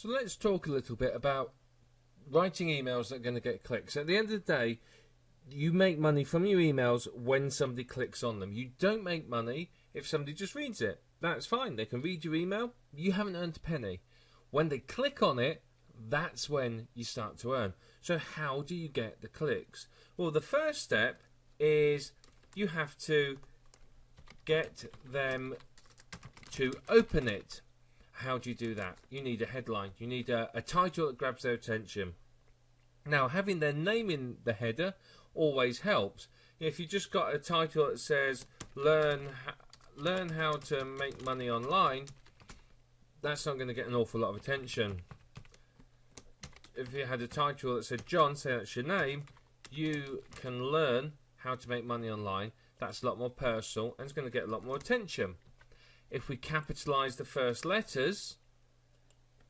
So let's talk a little bit about writing emails that are going to get clicks. At the end of the day, you make money from your emails when somebody clicks on them. You don't make money if somebody just reads it. That's fine. They can read your email. You haven't earned a penny. When they click on it, that's when you start to earn. So how do you get the clicks? Well, the first step is you have to get them to open it. How do you do that? You need a headline. You need a title that grabs their attention. Now, having their name in the header always helps. If you just got a title that says learn how to make money online, that's not going to get an awful lot of attention. If you had a title that said John, say that's your name, you can learn how to make money online. That's a lot more personal and it's going to get a lot more attention. If we capitalise the first letters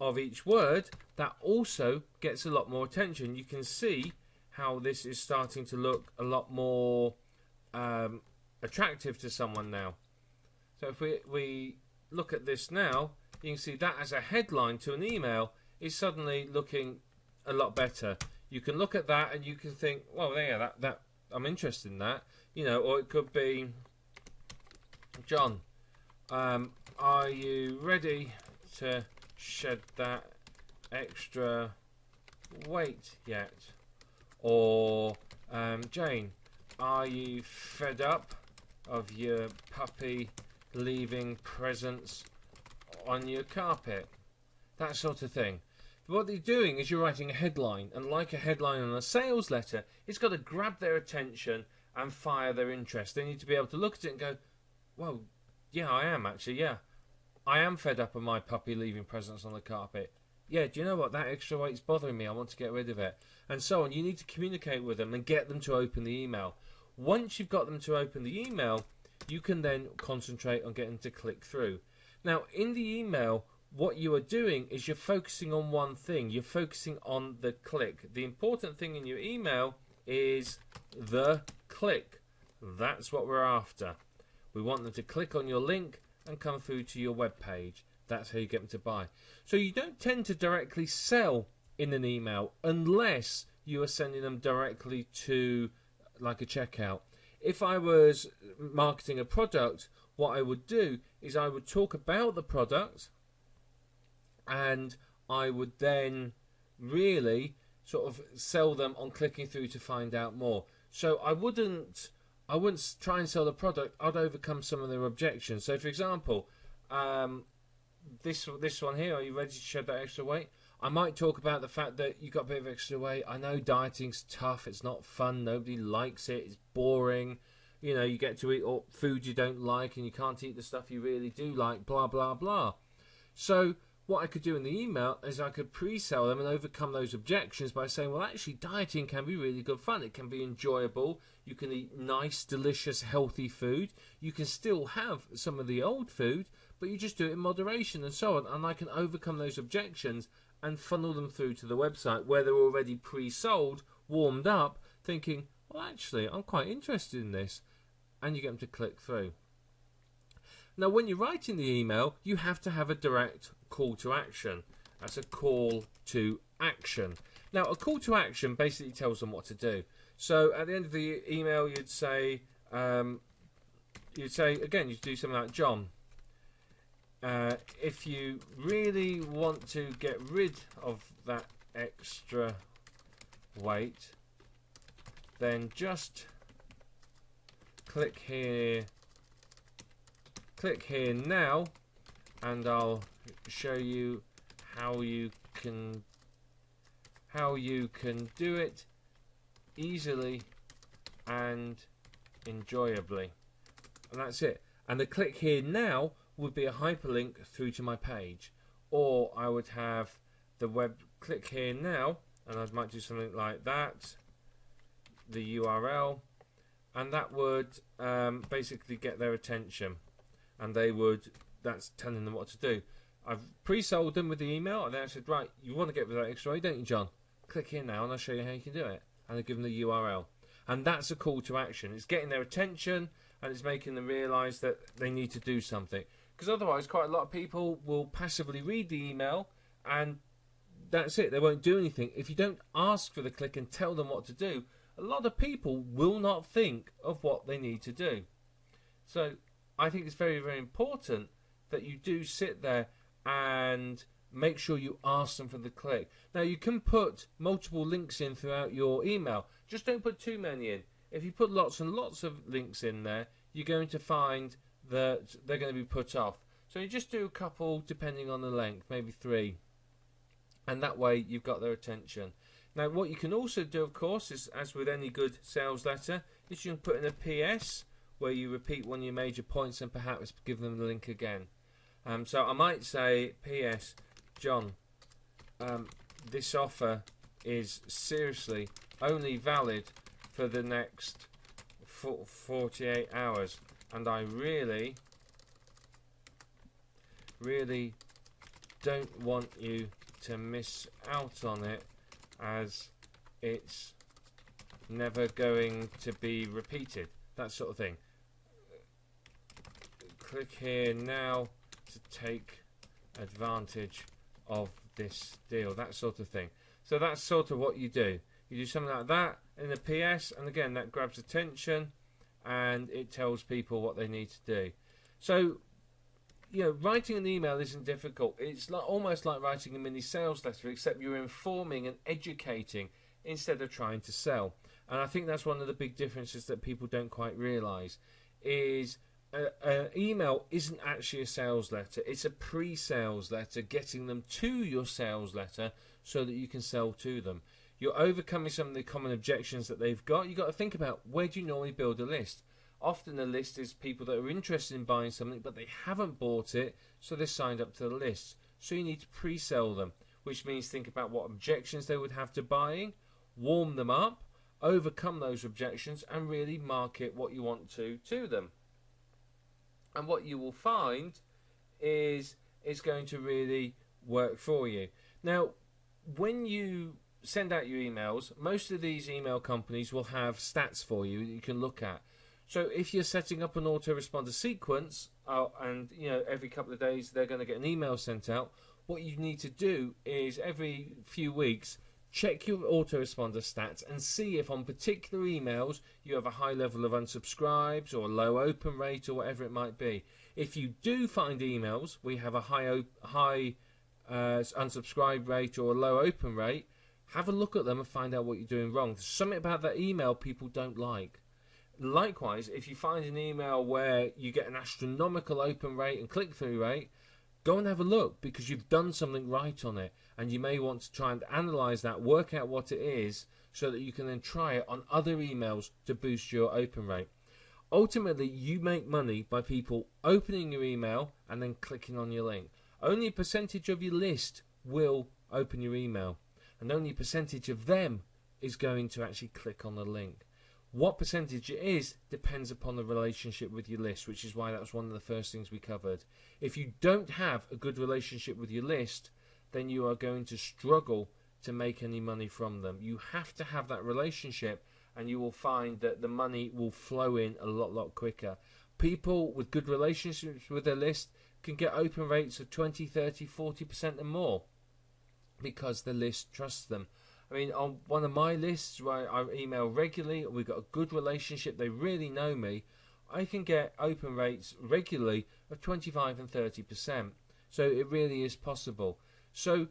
of each word, that also gets a lot more attention. You can see how this is starting to look a lot more attractive to someone now. So if we look at this now, you can see that as a headline to an email is suddenly looking a lot better. You can look at that and you can think, well, yeah, that I'm interested in that, you know. Or it could be, John, are you ready to shed that extra weight yet? Or Jane, are you fed up of your puppy leaving presents on your carpet? That sort of thing. What you're doing is you're writing a headline, and like a headline on a sales letter, it's got to grab their attention and fire their interest. They need to be able to look at it and go, well, yeah, I am actually, yeah. I am fed up of my puppy leaving presents on the carpet. Yeah, do you know what? That extra weight's bothering me. I want to get rid of it. And so on. You need to communicate with them and get them to open the email. Once you've got them to open the email, you can then concentrate on getting them to click through. Now, in the email, what you are doing is you're focusing on one thing. You're focusing on the click. The important thing in your email is the click. That's what we're after. We want them to click on your link and come through to your web page. That's how you get them to buy. So you don't tend to directly sell in an email unless you are sending them directly to like a checkout. If I was marketing a product, what I would do is I would talk about the product and I would then really sort of sell them on clicking through to find out more. So I wouldn't try and sell the product. I'd overcome some of their objections. So for example, this one here, are you ready to shed that extra weight? I might talk about the fact that you got a bit of extra weight. I know dieting's tough. It's not fun. Nobody likes it. It's boring. You know, you get to eat all food you don't like and you can't eat the stuff you really do like, blah, blah, blah. So what I could do in the email is I could pre-sell them and overcome those objections by saying, well, actually, dieting can be really good fun. It can be enjoyable. You can eat nice, delicious, healthy food. You can still have some of the old food, but you just do it in moderation and so on. And I can overcome those objections and funnel them through to the website where they're already pre-sold, warmed up, thinking, well, actually, I'm quite interested in this. And you get them to click through. Now, when you're writing the email, you have to have a direct call to action. That's a call to action. Now, a call to action basically tells them what to do. So at the end of the email, you'd say again, you'd do something like, John, if you really want to get rid of that extra weight, then just click here now, and I'll show you how you can do it easily and enjoyably. And that's it. And the click here now would be a hyperlink through to my page. Or I would have the web click here now, and I might do something like that, the URL, and that would basically get their attention. And they would, that's telling them what to do. I've pre-sold them with the email, and then I said, right, you want to get rid of that extra, don't you, John? Click here now, and I'll show you how you can do it. And I give them the URL. And that's a call to action. It's getting their attention, and it's making them realise that they need to do something. Because otherwise, quite a lot of people will passively read the email and that's it. They won't do anything. If you don't ask for the click and tell them what to do, a lot of people will not think of what they need to do. So I think it's very, very important that you do sit there and make sure you ask them for the click. Now, you can put multiple links in throughout your email. Just don't put too many in. If you put lots and lots of links in there, you're going to find that they're going to be put off. So you just do a couple depending on the length, maybe 3. And that way you've got their attention. Now, what you can also do, of course, is, as with any good sales letter, is you can put in a PS where you repeat one of your major points and perhaps give them the link again. So I might say, PS, John, this offer is seriously only valid for the next 48 hours, and I really don't want you to miss out on it, as it's never going to be repeated. That sort of thing. Click here now to take advantage of this deal. That sort of thing. So that's sort of what you do. You do something like that in the PS, and again that grabs attention and it tells people what they need to do. So, you know, writing an email isn't difficult. It's like, almost like writing a mini sales letter, except you're informing and educating instead of trying to sell. And I think that's one of the big differences that people don't quite realise, is an email isn't actually a sales letter. It's a pre-sales letter getting them to your sales letter so that you can sell to them. You're overcoming some of the common objections that they've got. You've got to think about, where do you normally build a list? Often a list is people that are interested in buying something, but they haven't bought it, so they're signed up to the list. So you need to pre-sell them, which means think about what objections they would have to buying, warm them up, overcome those objections, and really market what you want to them. And what you will find is it's going to really work for you. Now, when you send out your emails, most of these email companies will have stats for you that you can look at. So if you're setting up an autoresponder sequence, and you know, every couple of days they're going to get an email sent out, what you need to do is every few weeks check your autoresponder stats and see if on particular emails you have a high level of unsubscribes or a low open rate or whatever it might be. If you do find emails where you have a high unsubscribe rate or a low open rate, have a look at them and find out what you're doing wrong. There's something about that email people don't like. Likewise, if you find an email where you get an astronomical open rate and click-through rate, go and have a look, because you've done something right on it, and you may want to try and analyze that, work out what it is, so that you can then try it on other emails to boost your open rate. Ultimately, you make money by people opening your email and then clicking on your link. Only a percentage of your list will open your email, and only a percentage of them is going to actually click on the link. What percentage it is depends upon the relationship with your list, which is why that was one of the first things we covered. If you don't have a good relationship with your list, then you are going to struggle to make any money from them. You have to have that relationship, and you will find that the money will flow in a lot quicker. People with good relationships with their list can get open rates of 20, 30, 40% and more, because the list trusts them. I mean, on one of my lists where I email regularly, we've got a good relationship, they really know me, I can get open rates regularly of 25 and 30%. So it really is possible. So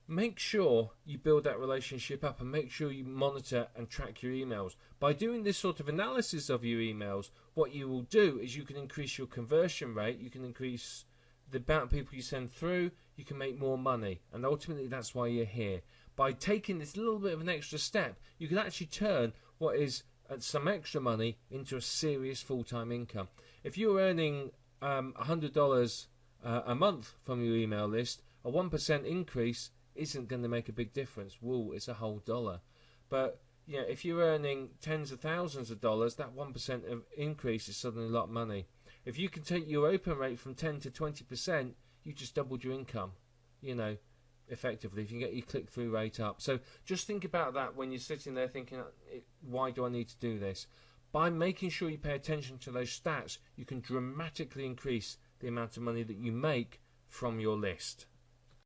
make sure you build that relationship up, and make sure you monitor and track your emails. By doing this sort of analysis of your emails, what you will do is you can increase your conversion rate, you can increase the amount of people you send through, you can make more money, and ultimately that's why you're here. By taking this little bit of an extra step, you can actually turn what is some extra money into a serious full-time income. If you're earning $100 a month from your email list, a 1% increase isn't going to make a big difference. Woo, it's a whole dollar. But yeah, if you're earning tens of thousands of dollars, that 1% of increase is suddenly a lot of money. If you can take your open rate from 10 to 20%, you just doubled your income, you know, effectively, if you can get your click-through rate up. So just think about that when you're sitting there thinking, why do I need to do this? By making sure you pay attention to those stats, you can dramatically increase the amount of money that you make from your list.